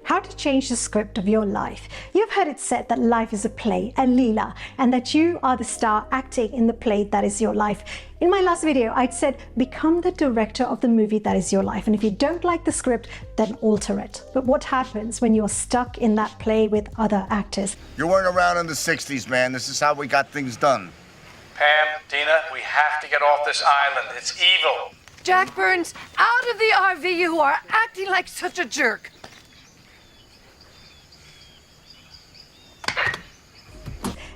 how to change the script of your life. You've heard it said that life is a play, a leela, and that you are the star acting in the play that is your life. In my last video, I'd said, become the director of the movie that is your life. And if you don't like the script, then alter it. But what happens when you're stuck in that play with other actors? You weren't around in the 60s, man. This is how we got things done. Pam, Dina, we have to get off this island. It's evil. Jack Burns, out of the RV, you are acting like such a jerk.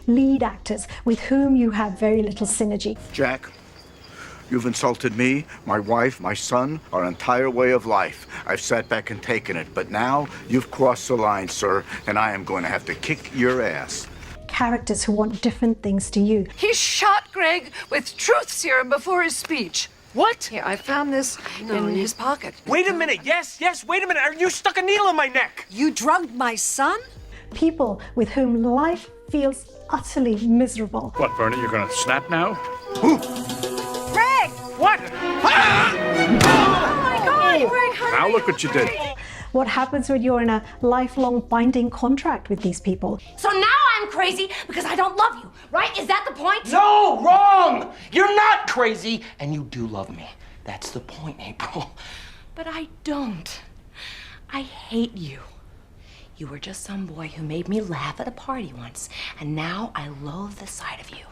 Lead actors with whom you have very little synergy. Jack, you've insulted me, my wife, my son, our entire way of life. I've sat back and taken it, but now you've crossed the line, sir, and I am going to have to kick your ass. Characters who want different things to you. He shot Greg with truth serum before his speech. What? Here, I found this in his pocket. Wait a minute. Yes, wait a minute. Are you stuck a needle in my neck? You drugged my son? People with whom life feels utterly miserable. What, Vernon, you're gonna snap now? Greg! What? Ah! Oh my God, Greg, honey. Now look what you did. What happens when you're in a lifelong binding contract with these people? So now I'm crazy because I don't love you, right? Is that the point? No, wrong! You're not crazy, and you do love me. That's the point, April. But I don't. I hate you. You were just some boy who made me laugh at a party once, and now I loathe the sight of you.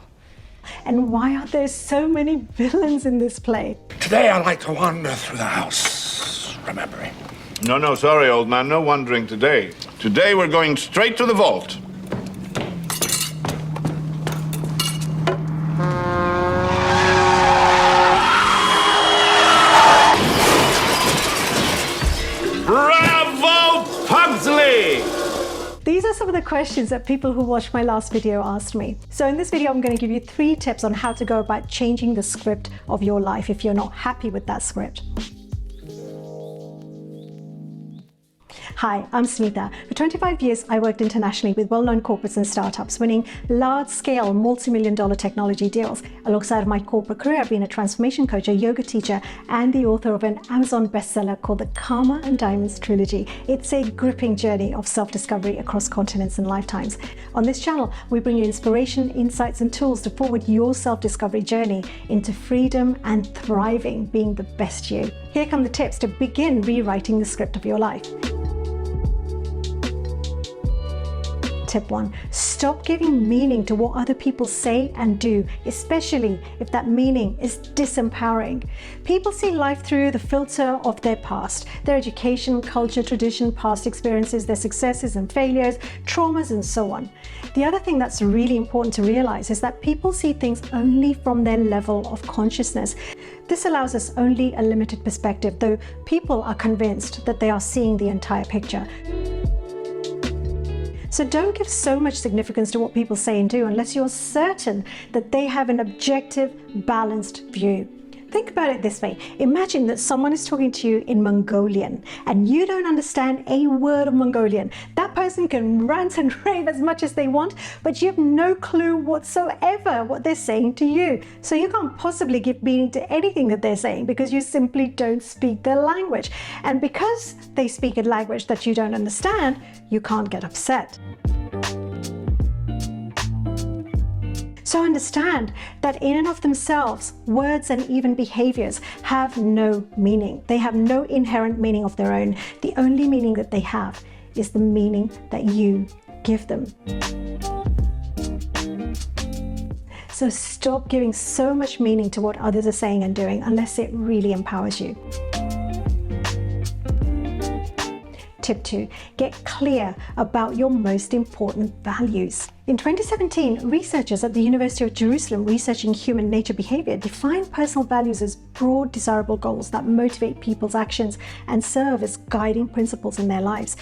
And why are there so many villains in this play? Today I like to wander through the house, remembering. No, sorry, old man. No wandering today. Today we're going straight to the vault. Bravo, Pugsley! These are some of the questions that people who watched my last video asked me. So in this video, I'm going to give you 3 tips on how to go about changing the script of your life if you're not happy with that script. Hi, I'm Smita. For 25 years, I worked internationally with well-known corporates and startups, winning large-scale, multi-million-dollar technology deals. Alongside my corporate career, I've been a transformation coach, a yoga teacher, and the author of an Amazon bestseller called the Karma and Diamonds Trilogy. It's a gripping journey of self-discovery across continents and lifetimes. On this channel, we bring you inspiration, insights, and tools to forward your self-discovery journey into freedom and thriving, being the best you. Here come the tips to begin rewriting the script of your life. Tip 1, stop giving meaning to what other people say and do, especially if that meaning is disempowering. People see life through the filter of their past, their education, culture, tradition, past experiences, their successes and failures, traumas, and so on. The other thing that's really important to realize is that people see things only from their level of consciousness. This allows us only a limited perspective, though people are convinced that they are seeing the entire picture. So don't give so much significance to what people say and do unless you're certain that they have an objective, balanced view. Think about it this way. Imagine that someone is talking to you in Mongolian and you don't understand a word of Mongolian. That person can rant and rave as much as they want, but you have no clue whatsoever what they're saying to you. So you can't possibly give meaning to anything that they're saying because you simply don't speak their language. And because they speak a language that you don't understand, you can't get upset. So understand that in and of themselves, words and even behaviors have no meaning. They have no inherent meaning of their own. The only meaning that they have is the meaning that you give them. So stop giving so much meaning to what others are saying and doing unless it really empowers you. Tip 2, get clear about your most important values. In 2017, researchers at the University of Jerusalem researching human nature behavior defined personal values as broad, desirable goals that motivate people's actions and serve as guiding principles in their lives.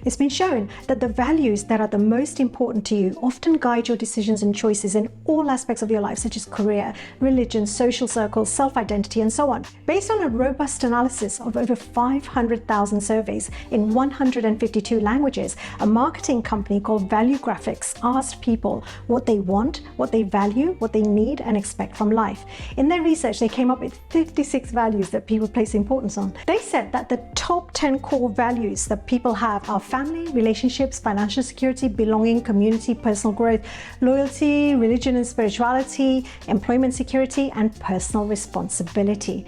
It's been shown that the values that are the most important to you often guide your decisions and choices in all aspects of your life, such as career, religion, social circles, self-identity, and so on. Based on a robust analysis of over 500,000 surveys in 152 languages, a marketing company called Value Graphics asked people what they want, what they value, what they need and expect from life. In their research, they came up with 56 values that people place importance on. They said that the top 10 core values that people have are family, relationships, financial security, belonging, community, personal growth, loyalty, religion and spirituality, employment security, and personal responsibility.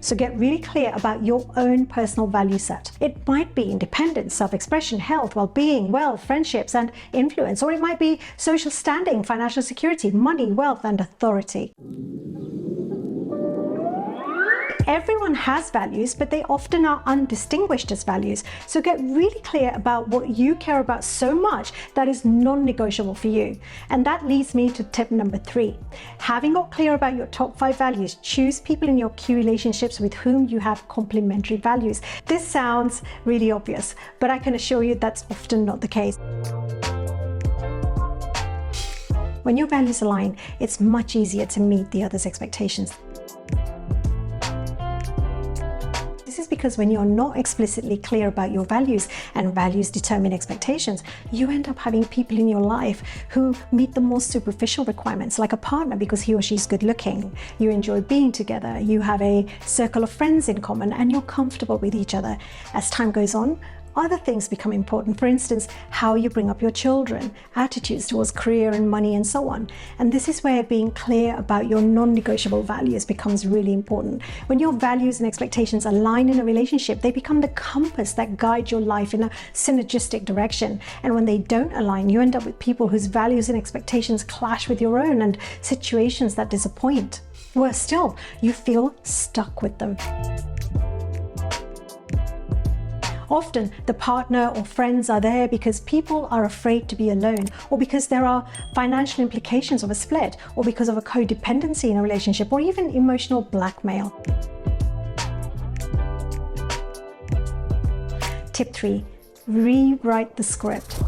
So get really clear about your own personal value set. It might be independence, self-expression, health, well-being, wealth, friendships, and influence, or it might be social standing, financial security, money, wealth, and authority. Everyone has values, but they often are undistinguished as values. So get really clear about what you care about so much that is non-negotiable for you. And that leads me to tip number 3. Having got clear about your top 5 values, choose people in your key relationships with whom you have complementary values. This sounds really obvious, but I can assure you that's often not the case. When your values align, it's much easier to meet the other's expectations. This is because when you're not explicitly clear about your values, and values determine expectations, you end up having people in your life who meet the more superficial requirements, like a partner because he or she's good looking, you enjoy being together, you have a circle of friends in common, and you're comfortable with each other. As time goes on, other things become important. For instance, how you bring up your children, attitudes towards career and money, and so on. And this is where being clear about your non-negotiable values becomes really important. When your values and expectations align in a relationship, they become the compass that guides your life in a synergistic direction. And when they don't align, you end up with people whose values and expectations clash with your own, and situations that disappoint. Worse still, you feel stuck with them. Often, the partner or friends are there because people are afraid to be alone, or because there are financial implications of a split, or because of a codependency in a relationship, or even emotional blackmail. Tip 3. Rewrite the script.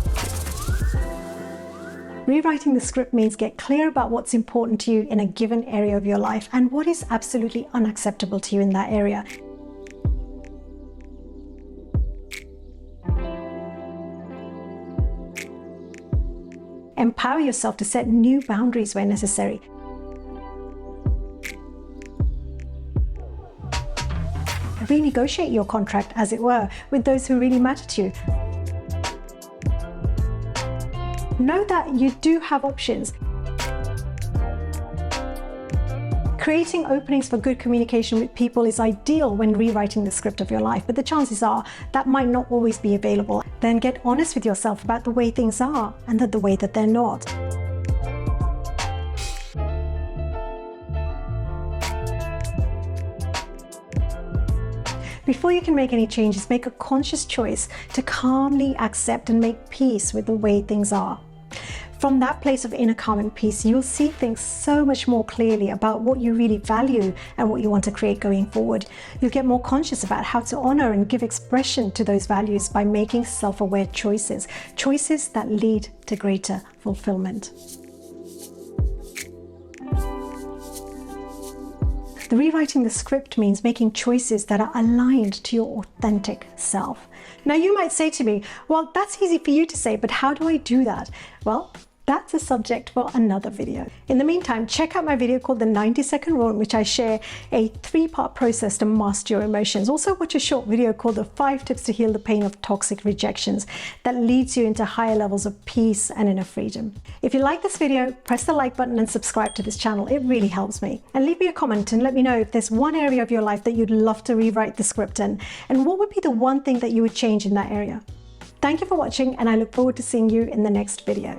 Rewriting the script means get clear about what's important to you in a given area of your life and what is absolutely unacceptable to you in that area. Empower yourself to set new boundaries where necessary. Renegotiate your contract, as it were, with those who really matter to you. Know that you do have options. Creating openings for good communication with people is ideal when rewriting the script of your life, but the chances are that might not always be available. Then get honest with yourself about the way things are and the way that they're not. Before you can make any changes, make a conscious choice to calmly accept and make peace with the way things are. From that place of inner calm and peace, you'll see things so much more clearly about what you really value and what you want to create going forward. You'll get more conscious about how to honor and give expression to those values by making self-aware choices, choices that lead to greater fulfillment. The rewriting the script means making choices that are aligned to your authentic self. Now you might say to me, well, that's easy for you to say, but how do I do that? Well, that's a subject for another video. In the meantime, check out my video called The 90-Second Rule, in which I share a 3-part process to master your emotions. Also watch a short video called The 5 Tips to Heal the Pain of Toxic Rejections that leads you into higher levels of peace and inner freedom. If you like this video, press the like button and subscribe to this channel. It really helps me. And leave me a comment and let me know if there's one area of your life that you'd love to rewrite the script in, and what would be the one thing that you would change in that area. Thank you for watching, and I look forward to seeing you in the next video.